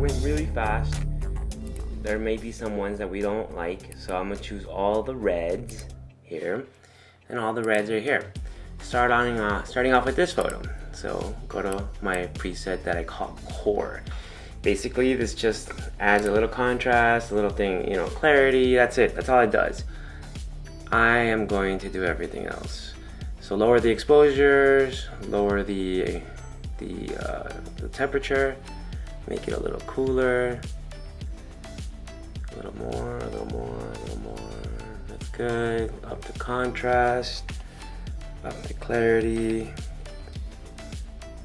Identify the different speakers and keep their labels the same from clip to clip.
Speaker 1: went really fast. There may be some ones that we don't like, so I'm gonna choose all the reds here, and all the reds are here. Starting off with this photo. So go to my preset that I call core. Basically, this just adds a little contrast, a little thing, you know, clarity. That's it. That's all it does. I am going to do everything else. So lower the exposures, lower the temperature, make it a little cooler. A little more, a little more, a little more. That's good. Up the contrast, up the clarity.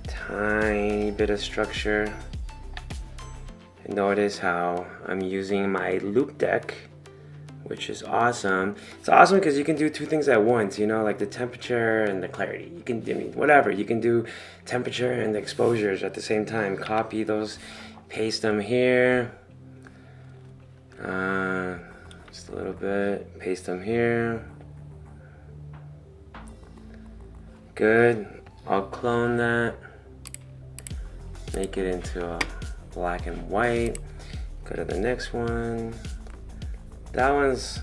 Speaker 1: Tiny bit of structure. And notice how I'm using my Loupedeck, which is awesome. It's awesome because you can do two things at once, you know, like the temperature and the clarity. You can, I mean, whatever. You can do temperature and the exposures at the same time. Copy those, paste them here. Just a little bit, paste them here. Good. I'll clone that. Make it into a black and white. Go to the next one. That one's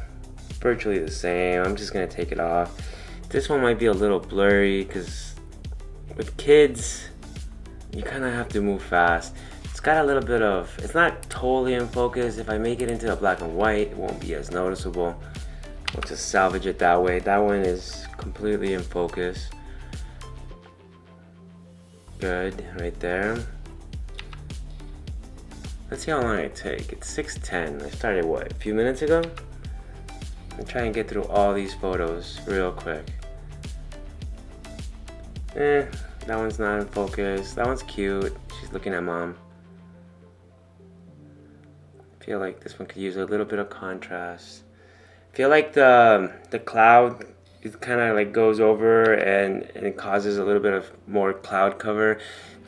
Speaker 1: virtually the same. I'm just gonna take it off. This one might be a little blurry because with kids, you kind of have to move fast. It's got a little bit of, it's not totally in focus. If I make it into a black and white, it won't be as noticeable. I'll just salvage it that way. That one is completely in focus. Good, right there. Let's see how long it takes. It's 6:10. I started what, a few minutes ago? I'm trying to get through all these photos real quick. That one's not in focus. That one's cute. She's looking at mom. I feel like this one could use a little bit of contrast. I feel like the cloud, it kind of like goes over and it causes a little bit of more cloud cover.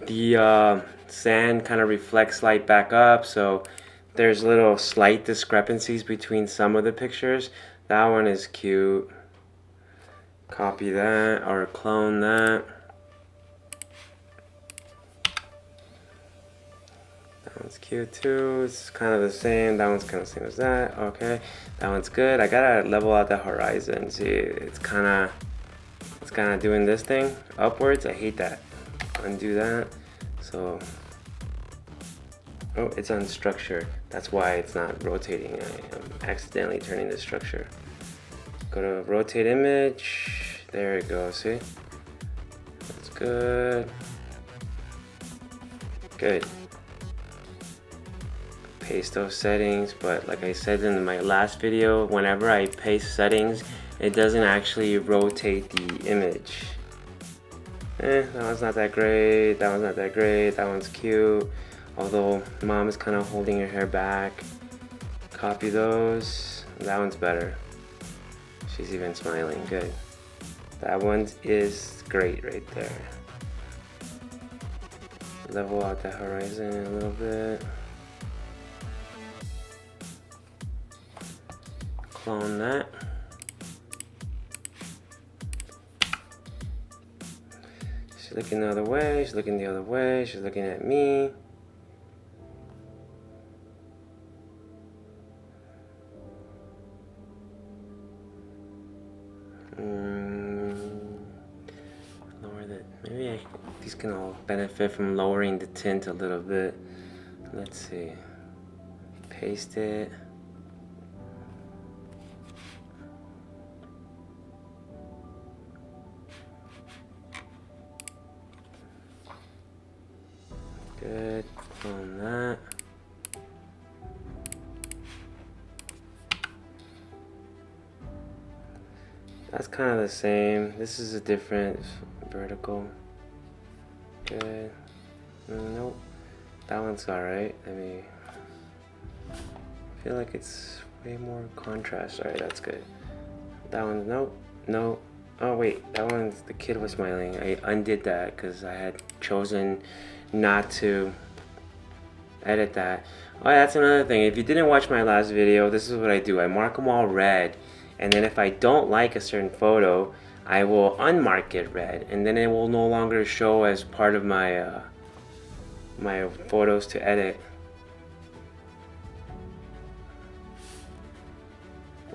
Speaker 1: The sand kind of reflects light back up, so there's little slight discrepancies between some of the pictures. That one is cute. Copy that or clone that. That one's cute too. It's kind of the same. That one's kind of the same as that. Okay, that one's good. I gotta level out the horizon. See, it's kind of doing this thing upwards. I hate that. Undo that. So, oh, it's on structure. That's why it's not rotating. I am accidentally turning the structure. Go to rotate image. There it goes. See, that's good. Good. Paste those settings, but like I said in my last video, whenever I paste settings, it doesn't actually rotate the image. That one's not that great. That one's not that great. That one's cute. Although mom is kind of holding her hair back. Copy those. That one's better. She's even smiling. Good. That one is great right there. Level out the horizon a little bit. Clone that. She's looking the other way, she's looking the other way, she's looking at me. Lower that. Maybe these can all benefit from lowering the tint a little bit. Let's see. Paste it. Good, clone that. That's kind of the same. This is a different vertical. Good. Nope. That one's alright. I mean, I feel like it's way more contrast. Alright, that's good. That one's nope. Nope. Oh wait, that one's, the kid was smiling. I undid that because I had chosen not to edit that. Oh, that's another thing. If you didn't watch my last video, this is what I do. I mark them all red, and then if I don't like a certain photo, I will unmark it red, and then it will no longer show as part of my my photos to edit.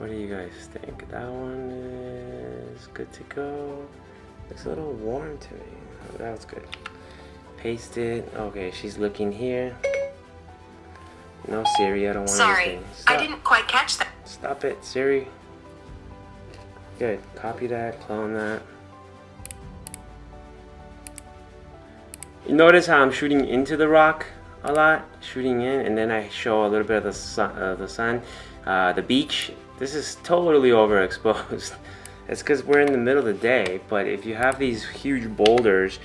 Speaker 1: What do you guys think? That one is good to go. Looks a little warm to me. Oh, that was good. Paste it. Okay, she's looking here. No, Siri, I don't want anything.
Speaker 2: Sorry, I didn't quite catch that.
Speaker 1: Stop it, Siri. Good. Copy that, clone that. You notice how I'm shooting into the rock a lot? Shooting in, and then I show a little bit of the sun. The beach. This is totally overexposed. It's because we're in the middle of the day, but if you have these huge boulders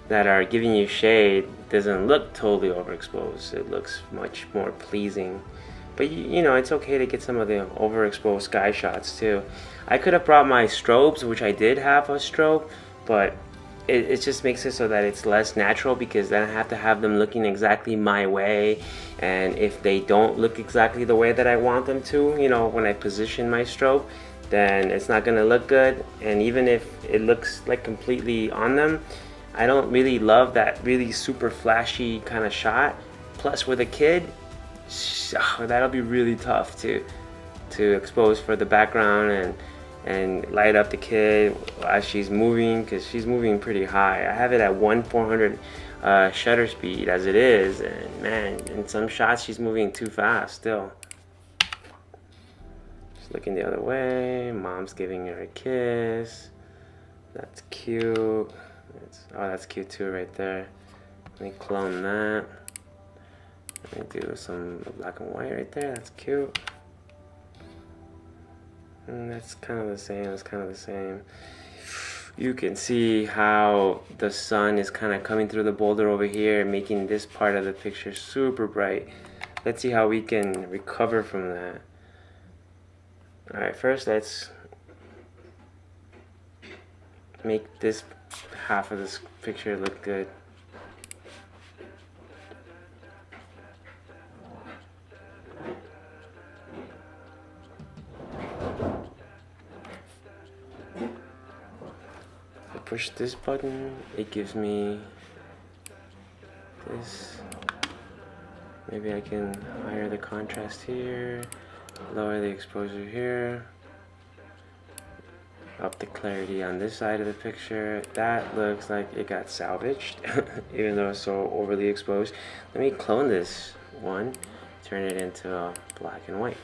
Speaker 1: that are giving you shade, it doesn't look totally overexposed. It looks much more pleasing. But you know, it's okay to get some of the overexposed sky shots too. I could have brought my strobes, which I did have a strobe, but it just makes it so that it's less natural, because then I have to have them looking exactly my way, and if they don't look exactly the way that I want them to, you know, when I position my strobe, then it's not gonna look good. And even if it looks like completely on them, I don't really love that really super flashy kind of shot. Plus with a kid, that'll be really tough to expose for the background and light up the kid as she's moving, because she's moving pretty high. I have it at 1/400 shutter speed as it is, and man, in some shots she's moving too fast still. She's looking the other way. Mom's giving her a kiss. That's cute. That's cute too right there. Let me clone that. Let me do some black and white right there. That's cute. And that's kind of the same. It's kind of the same. You can see how the sun is kind of coming through the boulder over here, making this part of the picture super bright. Let's see how we can recover from that. Alright, first let's make this half of this picture look good. Push this button, it gives me this. Maybe I can higher the contrast here, lower the exposure here, up the clarity on this side of the picture. That looks like it got salvaged, even though it's so overly exposed. Let me clone this one, turn it into a black and white.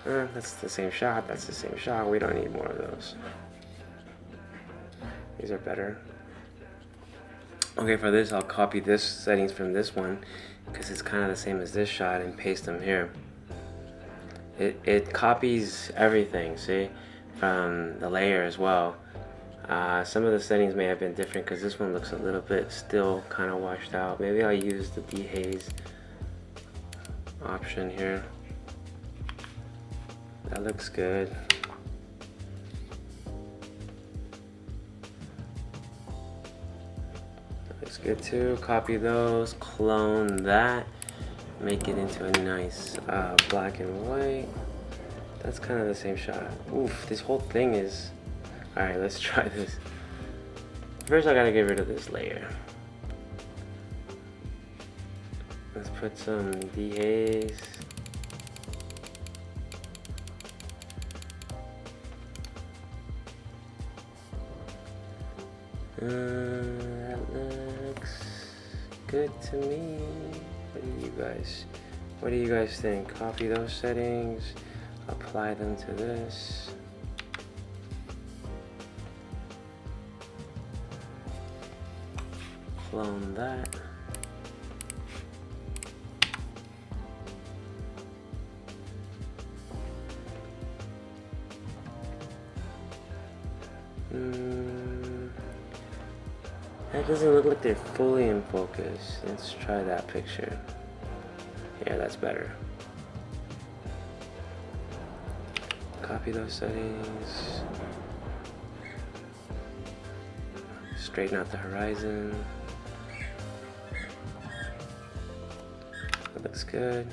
Speaker 1: That's the same shot, that's the same shot. We don't need more of those. These are better. Okay, for this I'll copy this settings from this one, because it's kind of the same as this shot, and paste them here. It copies everything, see, from the layer as well. Some of the settings may have been different, because this one looks a little bit still kind of washed out. Maybe I'll use the dehaze option here. That looks good. That looks good too. Copy those, clone that, make it into a nice black and white. That's kind of the same shot. Oof, this whole thing is... Alright, let's try this. First I gotta get rid of this layer. Let's put some dehaze. That looks good to me. What do you guys think? Copy those settings, apply them to this. Clone that. That doesn't look like they're fully in focus. Let's try that picture. Yeah, that's better. Copy those settings. Straighten out the horizon. That looks good.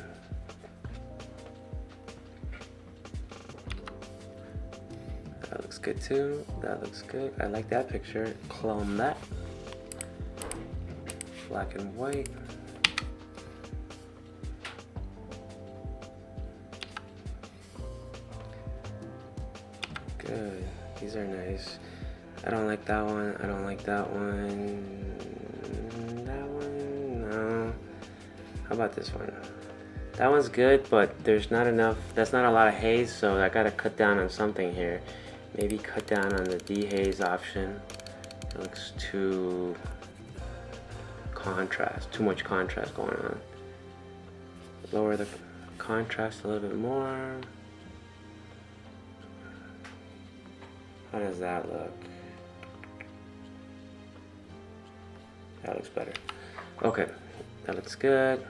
Speaker 1: That looks good too. That looks good. I like that picture. Clone that. Black and white. Good. These are nice. I don't like that one. I don't like that one. That one? No. How about this one? That one's good, but there's not enough. That's not a lot of haze, so I gotta cut down on something here. Maybe cut down on the dehaze option. It looks too contrast. Too much contrast going on. Lower the contrast a little bit more. How does that look? That looks better. Okay, that looks good.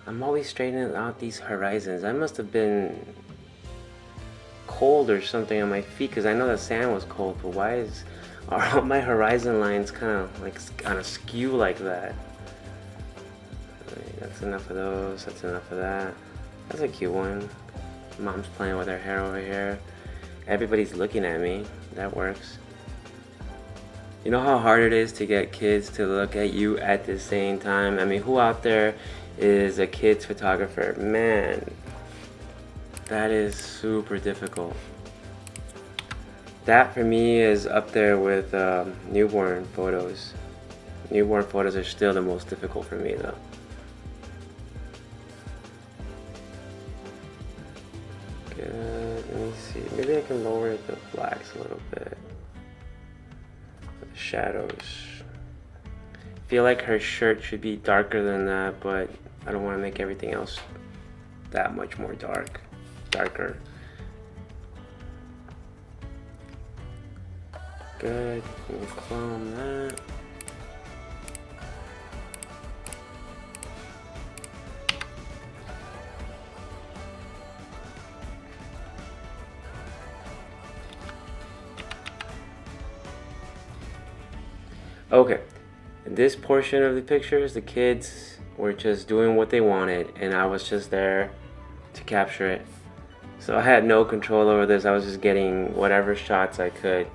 Speaker 1: I'm always straightening out these horizons. I must have been cold or something on my feet because I know the sand was cold, but why are all my horizon lines kind of skew like that? Right, that's enough of those. That's enough of that. That's a cute one. Mom's playing with her hair over here. Everybody's looking at me. That works. You know how hard it is to get kids to look at you at the same time? I mean, who out there is a kid's photographer? Man, that is super difficult. That for me is up there with newborn photos. Newborn photos are still the most difficult for me though. Good, let me see. Maybe I can lower the blacks a little bit. The shadows. I feel like her shirt should be darker than that, but I don't want to make everything else that much more darker. Good, let me clone that. Okay, in this portion of the pictures, the kids were just doing what they wanted and I was just there to capture it. So I had no control over this. I was just getting whatever shots I could.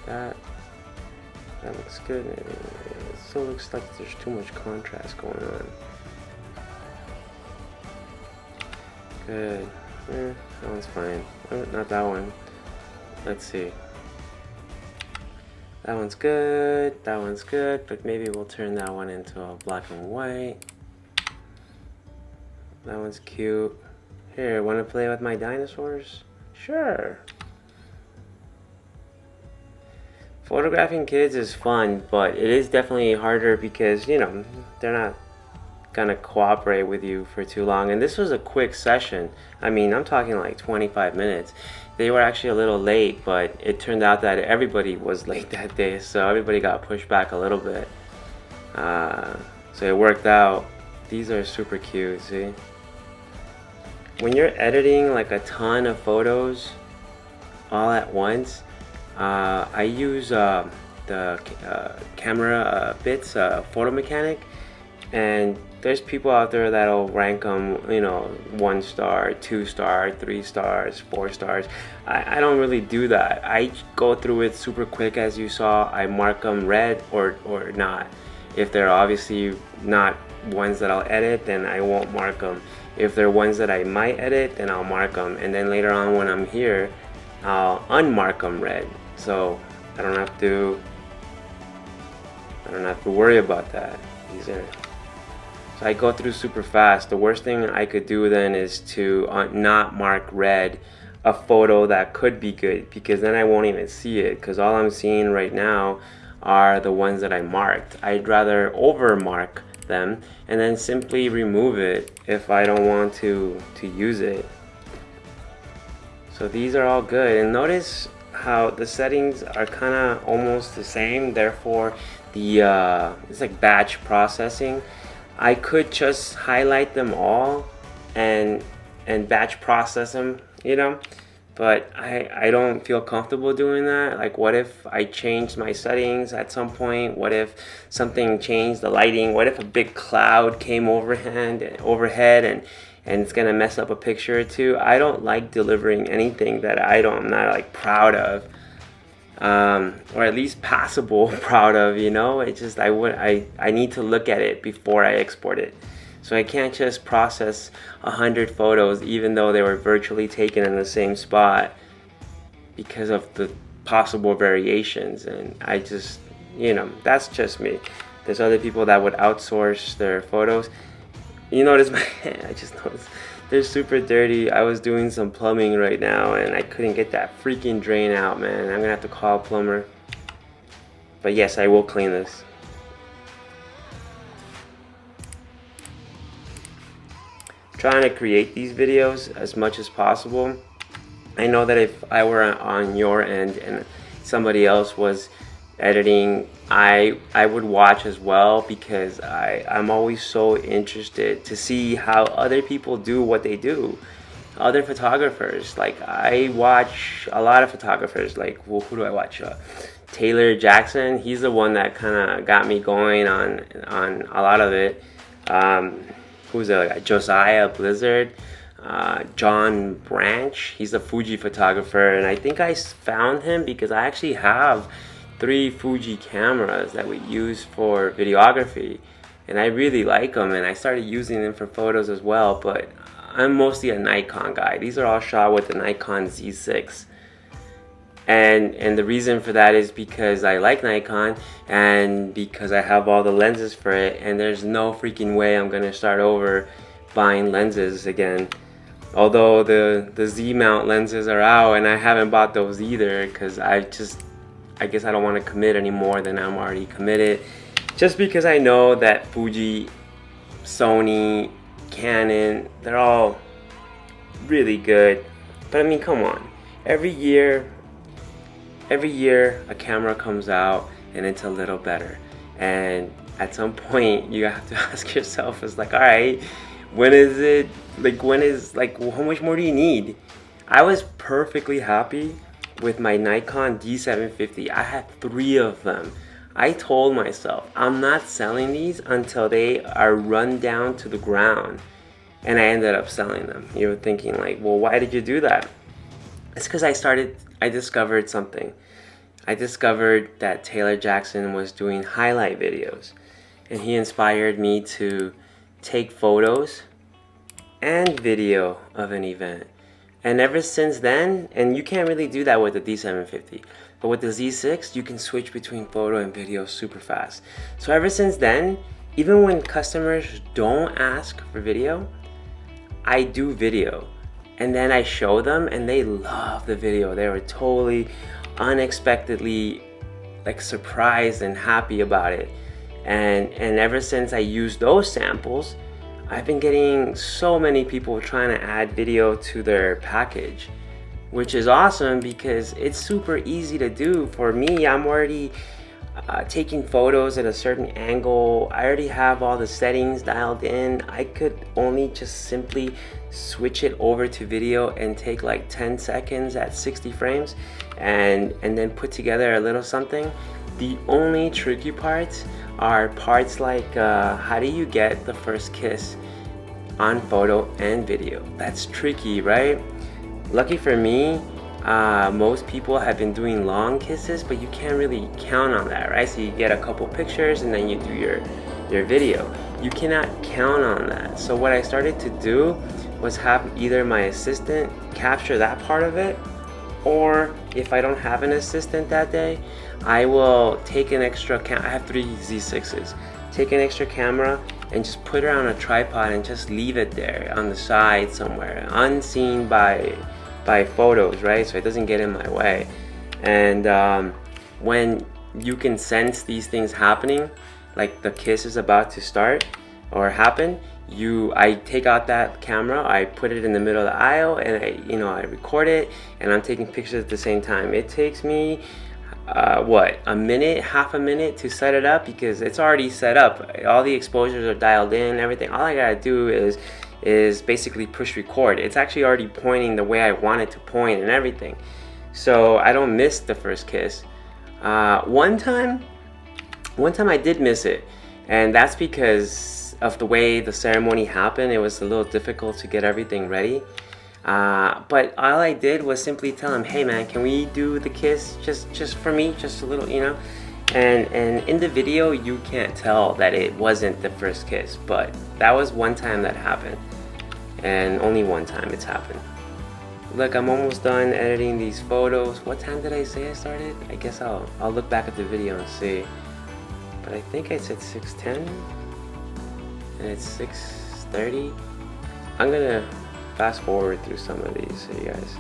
Speaker 1: That looks good. It still looks like there's too much contrast going on. Good. That one's fine. Oh, not that one. Let's see. That one's good, but maybe we'll turn that one into a black and white. That one's cute. Here, wanna play with my dinosaurs? Sure. Photographing kids is fun, but it is definitely harder because, you know, they're not gonna cooperate with you for too long. And this was a quick session. I mean, I'm talking like 25 minutes. They were actually a little late, but it turned out that everybody was late that day, so everybody got pushed back a little bit. So it worked out. These are super cute, see? When you're editing like a ton of photos all at once, I use the camera bits, Photo Mechanic, and there's people out there that'll rank them, you know, 1 star, 2 star, 3 stars, 4 stars. I don't really do that. I go through it super quick, as you saw. I mark them red or not. If they're obviously not ones that I'll edit, then I won't mark them. If they're ones that I might edit, then I'll mark them. And then later on when I'm here, I'll unmark them red. So I don't have to worry about that. So I go through super fast. The worst thing I could do then is to not mark red a photo that could be good, because then I won't even see it, because all I'm seeing right now are the ones that I marked. I'd rather over mark them and then simply remove it if I don't want to use it. So these are all good, and notice how the settings are kind of almost the same. Therefore the it's like batch processing. I could just highlight them all and batch process them, you know, but I don't feel comfortable doing that. Like, what if I changed my settings at some point? What if something changed the lighting? What if a big cloud came overhead and it's gonna mess up a picture or two? I don't like delivering anything that I'm not like proud of, or at least passable proud of, you know. It's just I need to look at it before I export it. So I can't just process 100 photos even though they were virtually taken in the same spot because of the possible variations. And I just, you know, that's just me. There's other people that would outsource their photos. You notice my hand, I just noticed they're super dirty. I was doing some plumbing right now and I couldn't get that freaking drain out, man. I'm gonna have to call a plumber. But yes, I will clean this. Trying to create these videos as much as possible. I know that if I were on your end and somebody else was editing, I would watch as well, because I'm always so interested to see how other people do what they do. Other photographers, like I watch a lot of photographers, like, well, who do I watch? Taylor Jackson, he's the one that kind of got me going on a lot of it. Who's that? Like Josiah Blizzard, John Branch, he's a Fuji photographer, and I think I found him because I actually have 3 Fuji cameras that we use for videography, and I really like them, and I started using them for photos as well, but I'm mostly a Nikon guy. These are all shot with the Nikon Z6. And the reason for that is because I like Nikon and because I have all the lenses for it, and there's no freaking way I'm gonna start over buying lenses again. Although the Z mount lenses are out and I haven't bought those either, because I guess I don't want to commit any more than I'm already committed, just because I know that Fuji, Sony, Canon, they're all really good. But I mean, come on, every year a camera comes out and it's a little better, and at some point you have to ask yourself, it's like, all right, when is how much more do you need? I was perfectly happy with my Nikon D750. I had 3 of them. I told myself I'm not selling these until they are run down to the ground, and I ended up selling them. You're thinking like, well, why did you do that? It's because I discovered something. I discovered that Taylor Jackson was doing highlight videos, and he inspired me to take photos and video of an event. And ever since then, and you can't really do that with the D750, but with the Z6, you can switch between photo and video super fast. So ever since then, even when customers don't ask for video, I do video. And then I show them and they love the video. They were totally unexpectedly like surprised and happy about it. And ever since I used those samples, I've been getting so many people trying to add video to their package, which is awesome because it's super easy to do. For me, I'm already taking photos at a certain angle. I already have all the settings dialed in. I could only just simply switch it over to video and take like 10 seconds at 60 frames and then put together a little something. The only tricky parts are parts like how do you get the first kiss on photo and video? That's tricky, right? Lucky for me, most people have been doing long kisses, but you can't really count on that, right? So you get a couple pictures and then you do your video. You cannot count on that. So what I started to do was have either my assistant capture that part of it, or if I don't have an assistant that day, I will take an extra I have 3 Z6s. Take an extra camera and just put it on a tripod and just leave it there on the side somewhere, unseen by photos, right? So it doesn't get in my way. And when you can sense these things happening, like the kiss is about to start or happen, I take out that camera, I put it in the middle of the aisle, and I record it, and I'm taking pictures at the same time. It takes me a minute, half a minute to set it up because it's already set up. All the exposures are dialed in, everything. All I gotta do is basically push record. It's actually already pointing the way I want it to point and everything. So I don't miss the first kiss. One time I did miss it, and that's because of the way the ceremony happened. It was a little difficult to get everything ready. But all I did was simply tell him, hey man, can we do the kiss just for me, just a little, And in the video you can't tell that it wasn't the first kiss, but that was one time that happened, and only one time it's happened. Look, I'm almost done editing these photos. What time did I say I started? I guess I'll look back at the video and see, but I think I said 6:10 and it's 6:30. I'm gonna fast forward through some of these so you guys.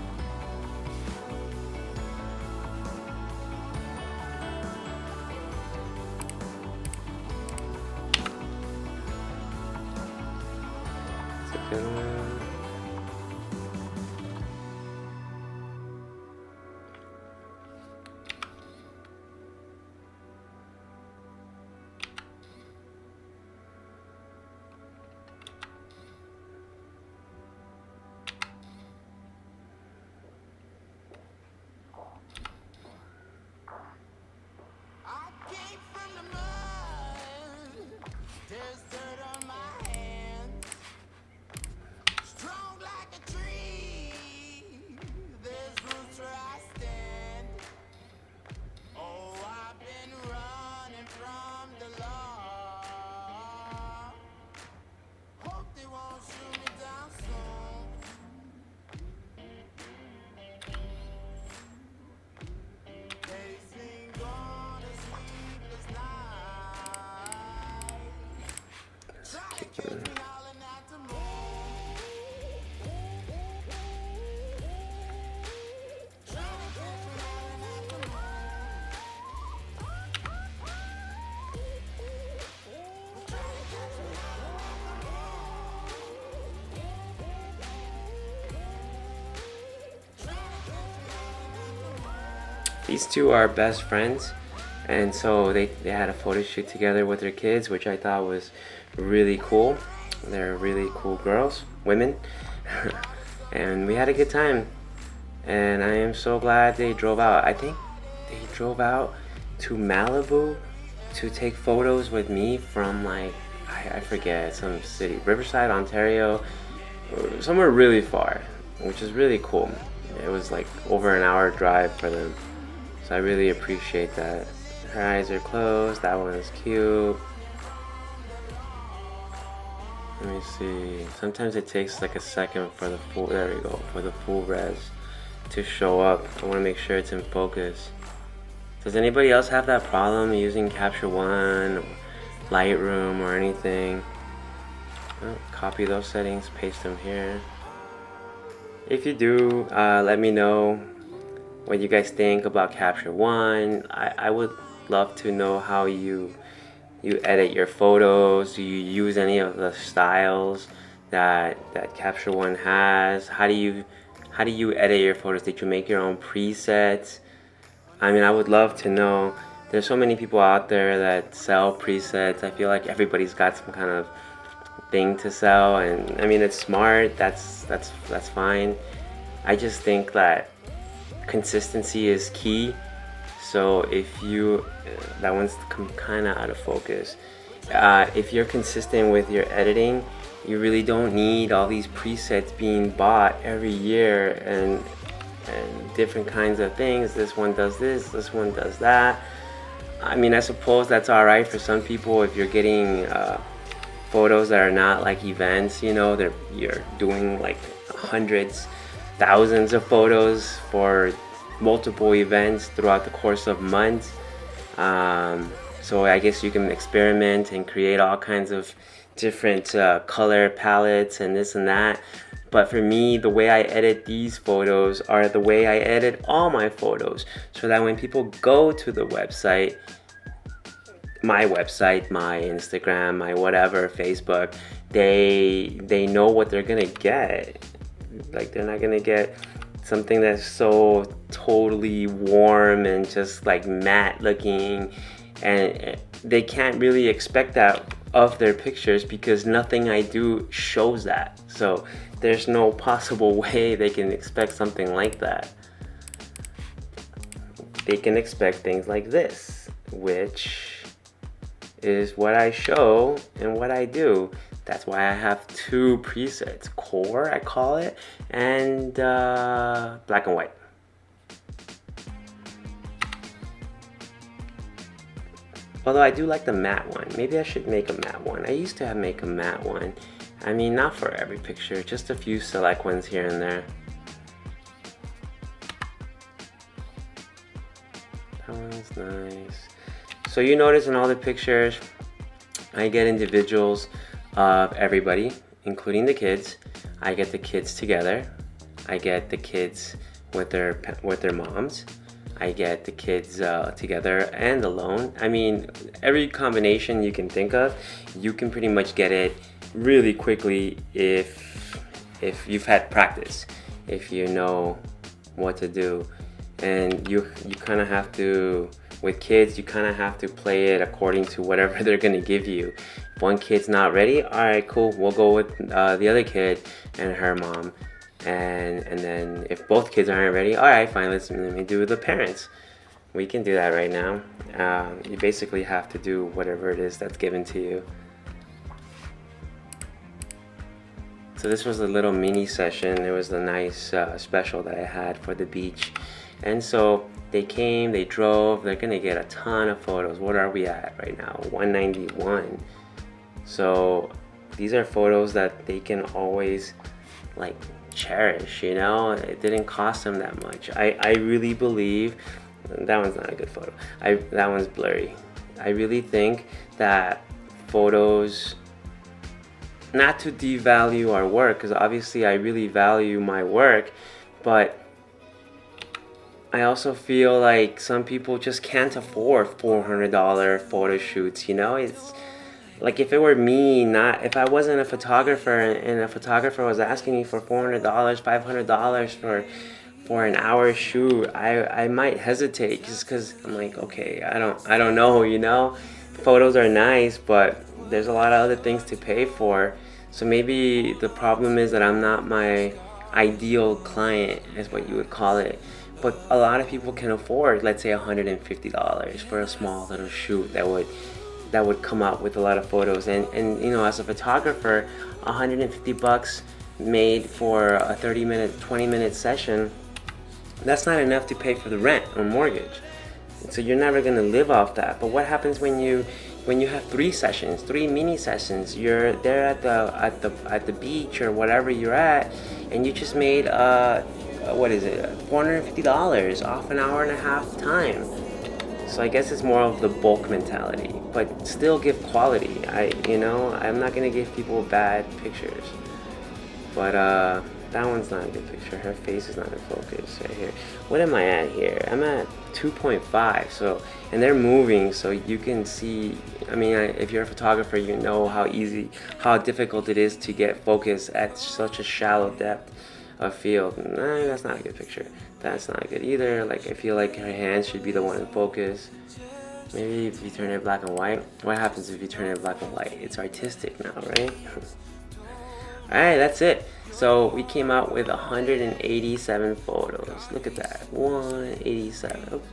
Speaker 1: These two are best friends, and so they had a photo shoot together with their kids, which I thought was really cool. They're really cool girls, women, and we had a good time. And I am so glad they drove out. I think they drove out to Malibu to take photos with me from, like, I forget, some city, Riverside, Ontario, somewhere really far, which is really cool. It was like over an hour drive for them. So I really appreciate that. Her eyes are closed. That one is cute. Let me see. Sometimes it takes like a second for the full, there we go, for the full res to show up. I want to make sure it's in focus. Does anybody else have that problem using Capture One, or Lightroom, or anything? Oh, copy those settings, paste them here. If you do, let me know what you guys think about Capture One. I would love to know how you edit your photos. Do you use any of the styles that Capture One has? How do you edit your photos? Did you make your own presets? I mean, I would love to know. There's so many people out there that sell presets. I feel like everybody's got some kind of thing to sell, and I mean, it's smart. That's fine. I just think that consistency is key. So if you, that one's kind of out of focus. If you're consistent with your editing, you really don't need all these presets being bought every year and different kinds of things. This one does this one does that. I mean, I suppose that's all right for some people if you're getting photos that are not like events, you know, you're doing like hundreds, thousands of photos for multiple events throughout the course of months. So I guess you can experiment and create all kinds of different color palettes and this and that. But for me, the way I edit these photos are the way I edit all my photos, so that when people go to the website, my Instagram, my whatever, Facebook, they know what they're gonna get. Like, they're not gonna get something that's so totally warm and just like matte looking, and they can't really expect that of their pictures because nothing I do shows that. So there's no possible way they can expect something like that. They can expect things like this, which is what I show and what I do. That's why I have two presets, core I call it, and black and white. Although I do like the matte one. Maybe I should make a matte one. I used to make a matte one. I mean, not for every picture, just a few select ones here and there. That one's nice. So you notice in all the pictures, I get individuals of everybody, including the kids. I get the kids together. I get the kids with their moms. I get the kids together and alone. I mean, every combination you can think of, you can pretty much get it really quickly if you've had practice, if you know what to do. And you kind of have to, with kids, you kind of have to play it according to whatever they're gonna give you. If one kid's not ready, all right, cool, we'll go with the other kid and her mom. And then if both kids aren't ready, all right, fine, let me do the parents. We can do that right now. You basically have to do whatever it is that's given to you. So this was a little mini session. It was a nice special that I had for the beach. And so they came, they drove, they're gonna get a ton of photos. What are we at right now? 191. So these are photos that they can always like cherish, you know. It didn't cost them that much. I really believe that one's not a good photo. That one's blurry. I really think that photos, not to devalue our work, because obviously I really value my work, but I also feel like some people just can't afford $400 photo shoots, you know. It's like if it were me, not if I wasn't a photographer and a photographer was asking me for $400, $500 for an hour shoot, I might hesitate just because I'm like, okay, I don't know, you know. Photos are nice, but there's a lot of other things to pay for. So maybe the problem is that I'm not my ideal client, is what you would call it. But a lot of people can afford, let's say, $150 for a small little shoot that would come out with a lot of photos. And you know, as a photographer, $150 made for a 30-minute, 20-minute session, that's not enough to pay for the rent or mortgage. So you're never gonna live off that. But what happens when you have 3 sessions, 3 mini sessions? You're there at the beach or whatever you're at, and you just made what is it, $450 off an hour and a half time. So I guess it's more of the bulk mentality, but still give quality. I'm not gonna give people bad pictures, but that one's not a good picture. Her face is not in focus right here. What am I at here? I'm at 2.5. So, and they're moving, so you can see. I mean, if you're a photographer, you know how difficult it is to get focus at such a shallow depth of field. Nah, that's not a good picture. That's not good either. Like, I feel like her hands should be the one in focus. Maybe if you turn it black and white. What happens if you turn it black and white? It's artistic now, right? Alright, that's it. So we came out with 187 photos. Look at that. 187. Oops.